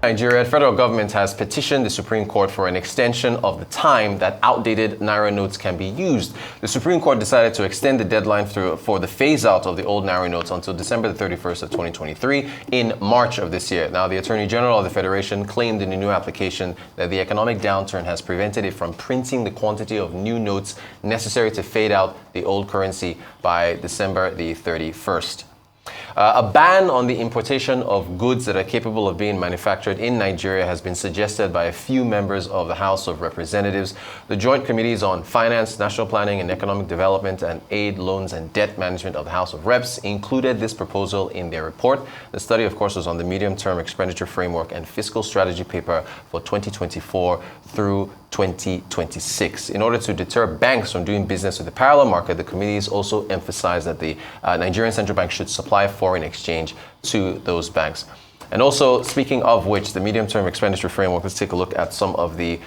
Nigeria federal government has petitioned the Supreme Court for an extension of the time that outdated Naira notes can be used. The Supreme Court decided to extend the deadline for the phase-out of the old Naira notes until December the 31st of 2023 in March of this year. Now, the Attorney General of the Federation claimed in a new application that the economic downturn has prevented it from printing the quantity of new notes necessary to fade out the old currency by December the 31st. A ban on the importation of goods that are capable of being manufactured in Nigeria has been suggested by a few members of the House of Representatives. The Joint Committees on Finance, National Planning and Economic Development, and Aid, Loans and Debt Management of the House of Reps included this proposal in their report. The study, of course, was on the Medium-Term Expenditure Framework and Fiscal Strategy paper for 2024 through 2026. In order to deter banks from doing business with the parallel market, the committees also emphasized that the Nigerian Central Bank should supply foreign exchange to those banks. And also, speaking of which, the medium-term expenditure framework, let's take a look at some of the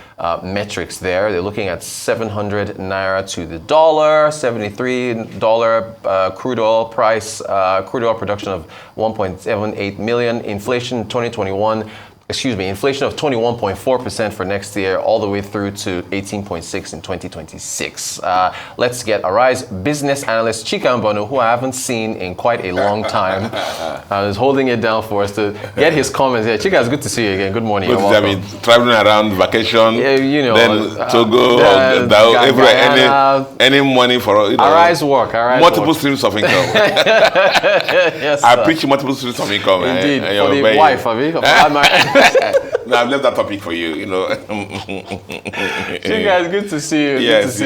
metrics there. They're looking at 700 Naira to the dollar, $73 crude oil price, crude oil production of 1.78 million, inflation 2021, inflation of 21.4% for next year, all the way through to 18.6% in 2026. Let's get Arise Business Analyst Chika Mbonu, who I haven't seen in quite a long time, is holding it down for us to get his comments here. Chika, it's good to see you again. Good morning. Traveling around vacation, then Togo, everywhere, any money for Arise work. Multiple streams of income. Yes, I preach multiple streams of income. Indeed, for the wife, have you? No, I've left that topic for you, Chika, it's good to see you. Yes.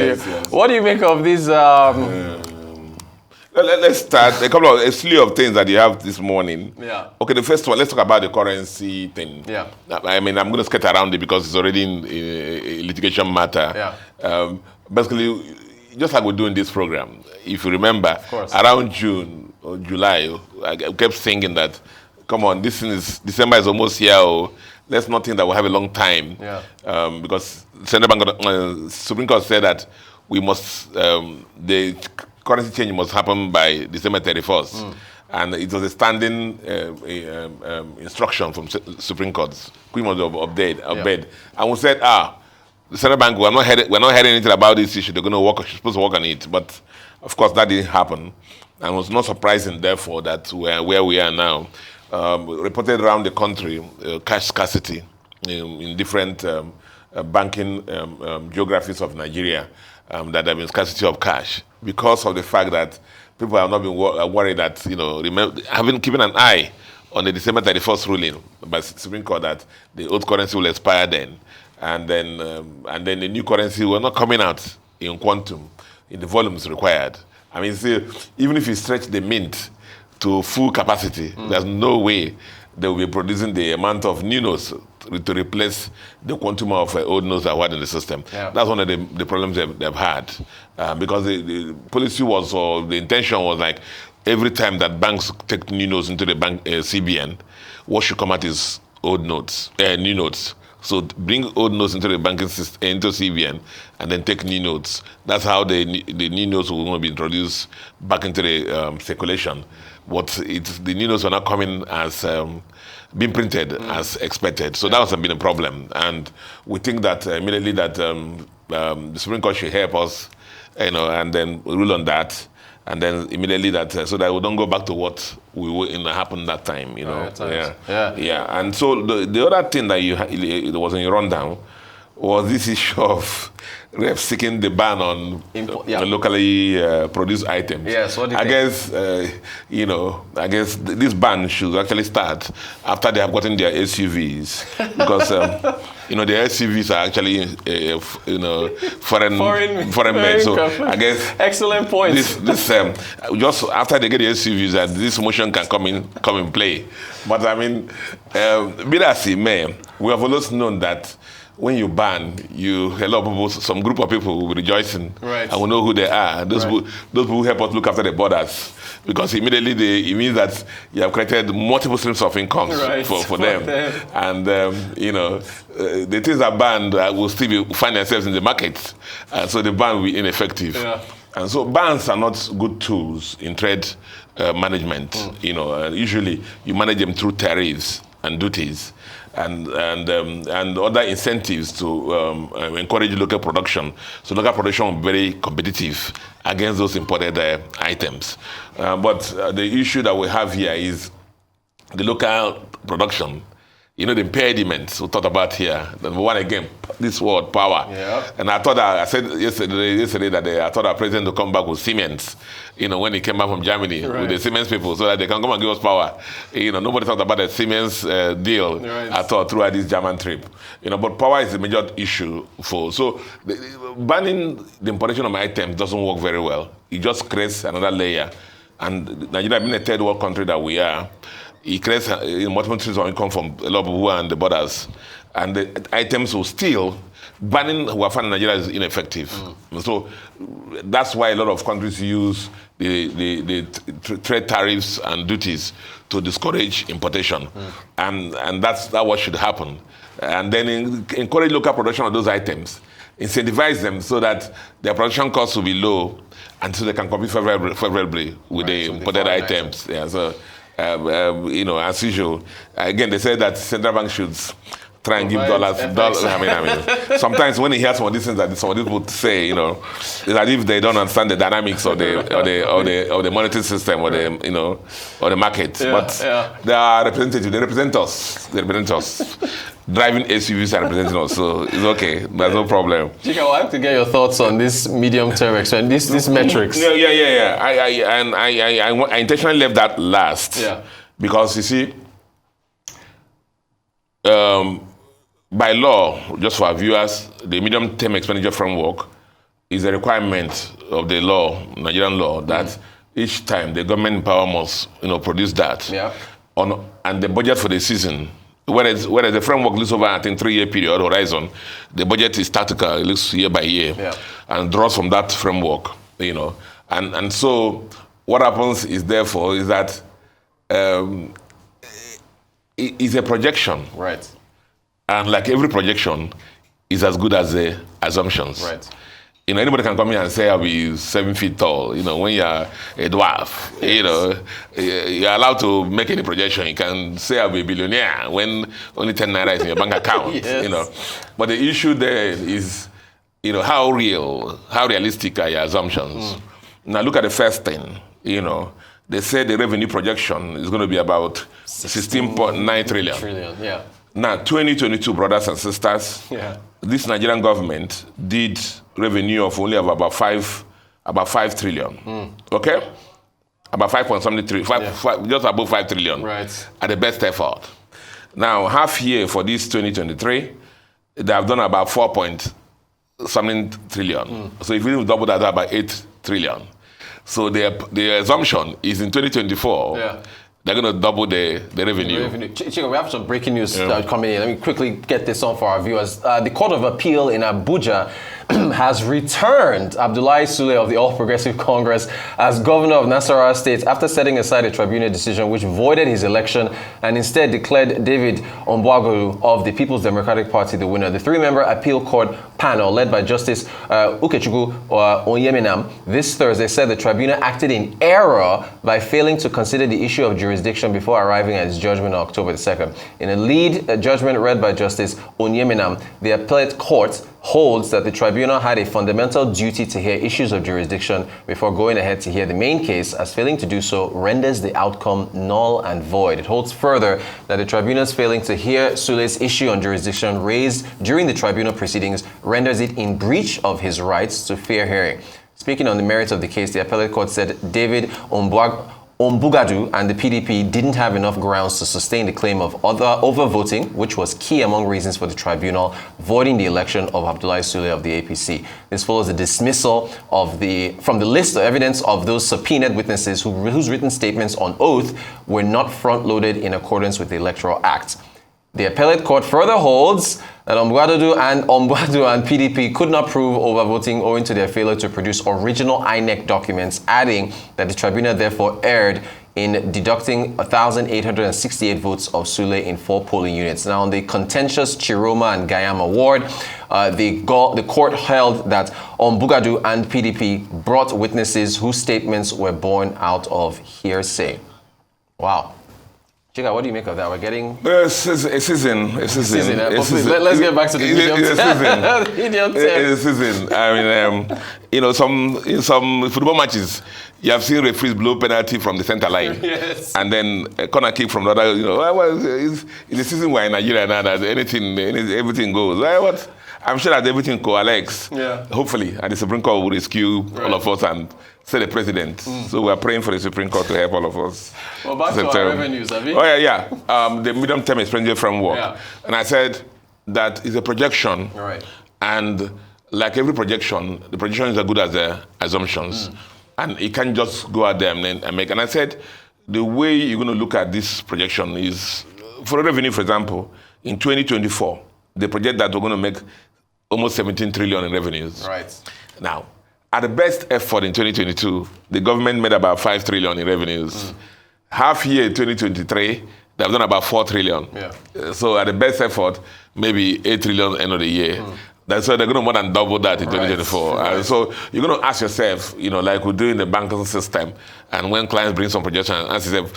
What do you make of these? Let's start a slew of things that you have this morning. Yeah. Okay, the first one, let's talk about the currency thing. Yeah. I mean, I'm going to skate around it because it's already in a litigation matter. Yeah. Basically, just like we do in this program, if you remember, around June or July, I kept thinking that, come on, December is almost here. Let's not think that we'll have a long time. Yeah. Because Central Bank, Supreme Court said that we must, the currency change must happen by December 31st. And it was a standing instruction from Supreme Court. We must obeyed. And we said, the Central Bank, we're not hearing anything about this issue. They're going to work, supposed to work on it. But of course, that didn't happen. And it was not surprising, therefore, that we're where we are now. Reported around the country, cash scarcity in different banking geographies of Nigeria, that there have been scarcity of cash because of the fact that people have not been worried that, keeping an eye on the December 31st ruling by Supreme Court that the old currency will expire then, and then the new currency will not coming out in quantum, in the volumes required. I mean, see, even if you stretch the mint to full capacity, there's no way they will be producing the amount of new notes to replace the quantum of old notes that were in the system. Yeah. That's one of the problems they've had. Because the policy was, or the intention was like, every time that banks take new notes into the bank CBN, what should come out is old notes, new notes. So bring old notes into the banking system, into CBN, and then take new notes. That's how the new notes will be introduced back into the circulation. The new notes were not coming as being printed as expected. So that has been a problem. And we think that immediately that the Supreme Court should help us, and then rule on that. And then immediately that, so that we don't go back to what we were happened that time, Yeah. And so the other thing that it was in your rundown was this issue of reps seeking the ban on locally produced items. Yes, what do you think? I guess this ban should actually start after they have gotten their SUVs, because the SUVs are actually foreign made. So I guess excellent point. This just after they get the SUVs, that this motion can come in play. But I mean, be that as it may, we have always known that when you ban, a lot of people, some group of people will be rejoicing, right, and will know who they are. Those people help us look after the borders, because immediately it means that you have created multiple streams of income for them. And the things that banned will still find themselves in the market, so the ban will be ineffective. Yeah. And so bans are not good tools in trade management. Usually you manage them through tariffs and duties, and other incentives to encourage local production. So local production will be very competitive against those imported items. But the issue that we have here is the local production. The impediments we talked about here. Number one, again, this word, power. Yeah. And I said yesterday that I thought our president would come back with Siemens, when he came back from Germany, with the Siemens people, so that they can come and give us power. Nobody talked about the Siemens deal at all throughout this German trip. But power is the major issue so banning the importation of items doesn't work very well. It just creates another layer. And Nigeria being a third world country that we are, it creates multiple streams of income from a lot of people who are on the borders. And the items will still, banning Wafan in Nigeria is ineffective. So that's why a lot of countries use the trade tariffs and duties to discourage importation. And that's what should happen. And then encourage local production of those items. Incentivize them so that their production costs will be low and so they can compete favorably with the imported items. Yeah, so as usual, again, they say that central bank should try and give dollars. I mean, sometimes when you hear some of these things that some of these people say, it's as if they don't understand the dynamics of the monetary system or the market. They are representatives. They represent us. Driving SUVs are representing us, so it's okay. There's no problem. Chika, I have to get your thoughts on this medium-term expansion, these metrics. Yeah. I intentionally left that last. Yeah. Because you see, by law, just for our viewers, the medium-term expenditure framework is a requirement of the law, Nigerian law, that each time the government in power must, produce that. Yeah. And the budget for the season. Whereas the framework looks over, I think, 3-year period horizon, the budget is tactical, it looks year by year, and draws from that framework, And so what happens is, therefore, is that it is a projection. Right. And like every projection is as good as the assumptions. Right. Anybody can come here and say I'll be 7 feet tall. When you're a dwarf, you're allowed to make any projection. You can say I'll be a billionaire when only 10 naira is in your bank account. But the issue there is, how realistic are your assumptions? Now look at the first thing. They say the revenue projection is going to be about 16.9 trillion. Yeah. Now 2022, brothers and sisters. Yeah. This Nigerian government did revenue of only about 5 trillion. Okay? About 5.something trillion, just above 5 trillion. Right. At the best effort. Now, half year for this 2023, they have done about 4.something trillion. So if you double that, about 8 trillion. So the assumption is in 2024, they're going to double the revenue. Chika, we have some breaking news coming in. Let me quickly get this on for our viewers. The Court of Appeal in Abuja has returned Abdullahi Sule of the All Progressive Congress as governor of Nasarawa State after setting aside a tribunal decision which voided his election and instead declared David Ombwagoru of the People's Democratic Party the winner. The 3-member appeal court panel led by Justice Ukechukwu Onyemenam this Thursday said the tribunal acted in error by failing to consider the issue of jurisdiction before arriving at its judgment on October the 2nd. In a lead judgment read by Justice Onyemenam, the appellate court holds that the tribunal had a fundamental duty to hear issues of jurisdiction before going ahead to hear the main case, as failing to do so renders the outcome null and void. It holds further that the tribunal's failing to hear Sule's issue on jurisdiction raised during the tribunal proceedings renders it in breach of his rights to fair hearing. Speaking on the merits of the case, the appellate court said David Ombugadu and the PDP didn't have enough grounds to sustain the claim of overvoting, which was key among reasons for the tribunal voiding the election of Abdullahi Sule of the APC. This follows the dismissal from the list of evidence of those subpoenaed witnesses whose written statements on oath were not front-loaded in accordance with the Electoral Act. The appellate court further holds that Ombwadu and PDP could not prove overvoting owing to their failure to produce original INEC documents, adding that the tribunal therefore erred in deducting 1,868 votes of Sule in 4 polling units. Now, on the contentious Chiroma and Gayama ward, the court held that Ombugadu and PDP brought witnesses whose statements were born out of hearsay. Wow. Chika, what do you make of that? We're getting a season. Let's get back to the medium term. It's a season. I mean, some football matches, you have seen referees blow penalty from the center line. Yes. And then a corner kick from the other, it's a season where in Nigeria now that everything goes. What? I'm sure that everything coalesces. Yeah. Hopefully, and the Supreme Court will rescue all of us and say the president. So we are praying for the Supreme Court to help all of us. Well, back to our revenues, have you? Oh, yeah. The medium-term expenditure framework. Yeah. And I said that is a projection. All right. And like every projection, the projections are good as the assumptions. And you can't just go out there and make. And I said the way you're going to look at this projection is, for revenue, for example, in 2024, they project that we're going to make almost 17 trillion in revenues. Right. Now, at the best effort in 2022, the government made about 5 trillion in revenues. Half year 2023, they've done about 4 trillion. Yeah. So at the best effort, maybe 8 trillion end of the year. That's why they're going to more than double that in 2024. Right. So you're going to ask yourself, like we do in the banking system, and when clients bring some projections, ask yourself,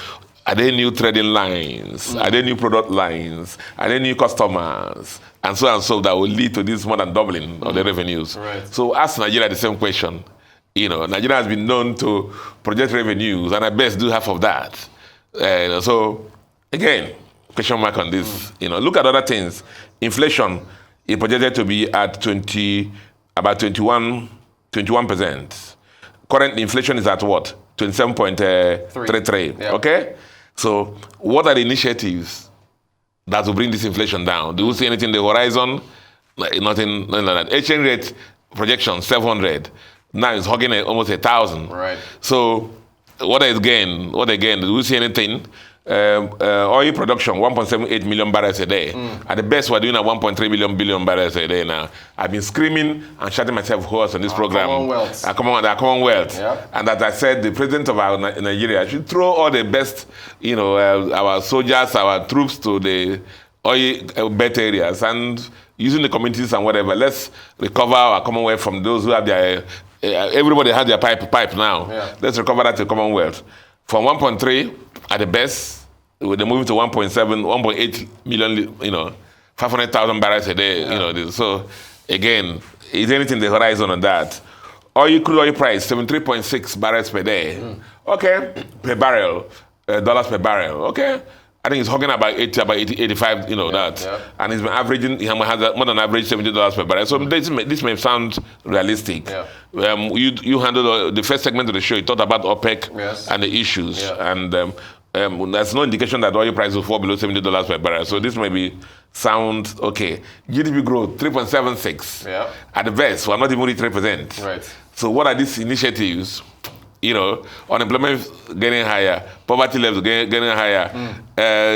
are there new trading lines? Are there new product lines? Are there new customers? And so that will lead to this more than doubling of the revenues. Right. So ask Nigeria the same question. Nigeria has been known to project revenues, and at best do half of that. So again, question mark on this. Look at other things. Inflation is projected to be at about 21%. Current inflation is at what? 27.33. Yep. Okay. So what are the initiatives that will bring this inflation down? Do you see anything in the horizon? Nothing like that. Exchange rate projection 700. Now it's hugging almost 1,000. Right. So what again? Do we see anything? Oil production 1.78 million barrels a day. At the best, we're doing at 1.3 billion barrels a day now. I've been screaming and shouting myself hoarse on this program. Commonwealth. Our Commonwealth. Yeah. And as I said, the president of our Nigeria should throw all the best, our soldiers, our troops to the oil bet areas and using the communities and whatever. Let's recover our Commonwealth from those who have their. Everybody has their pipe now. Yeah. Let's recover that to Commonwealth. From 1.3 at the best. They're moving to 1.7, 1.8 million, 500,000 barrels a day, So, again, is there anything in the horizon on that? Crude oil price, 73.6 barrels per day. Okay, per barrel, dollars per barrel. Okay. I think it's hugging about 85, that. Yeah. And it's been averaging, has more than average $70 per barrel. So this may sound realistic. Yeah. You handled the first segment of the show. You talked about OPEC and the issues. Yeah. And there's no indication that oil price will fall below $70 per barrel. So this may sound okay. GDP growth, 3.76. Yeah. At the best, we're not even reaching 3%. Right. So what are these initiatives? Unemployment getting higher, poverty levels getting higher,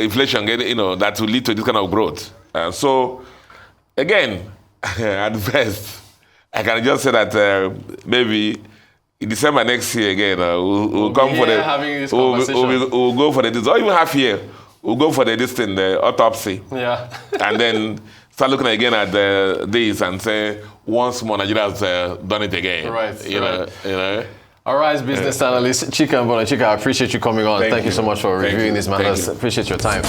inflation getting, that will lead to this kind of growth. So, again, at best, I can just say that maybe in December next year again, we'll come for the having this conversation. We'll go for the or even half year. We'll go for the autopsy. Yeah. And then start looking again at this and say once more Nigeria has done it again. Right. You know. All right, business analyst Chika Mbonu. Chika, I appreciate you coming on. Thank you so much for reviewing these matters. Appreciate your time.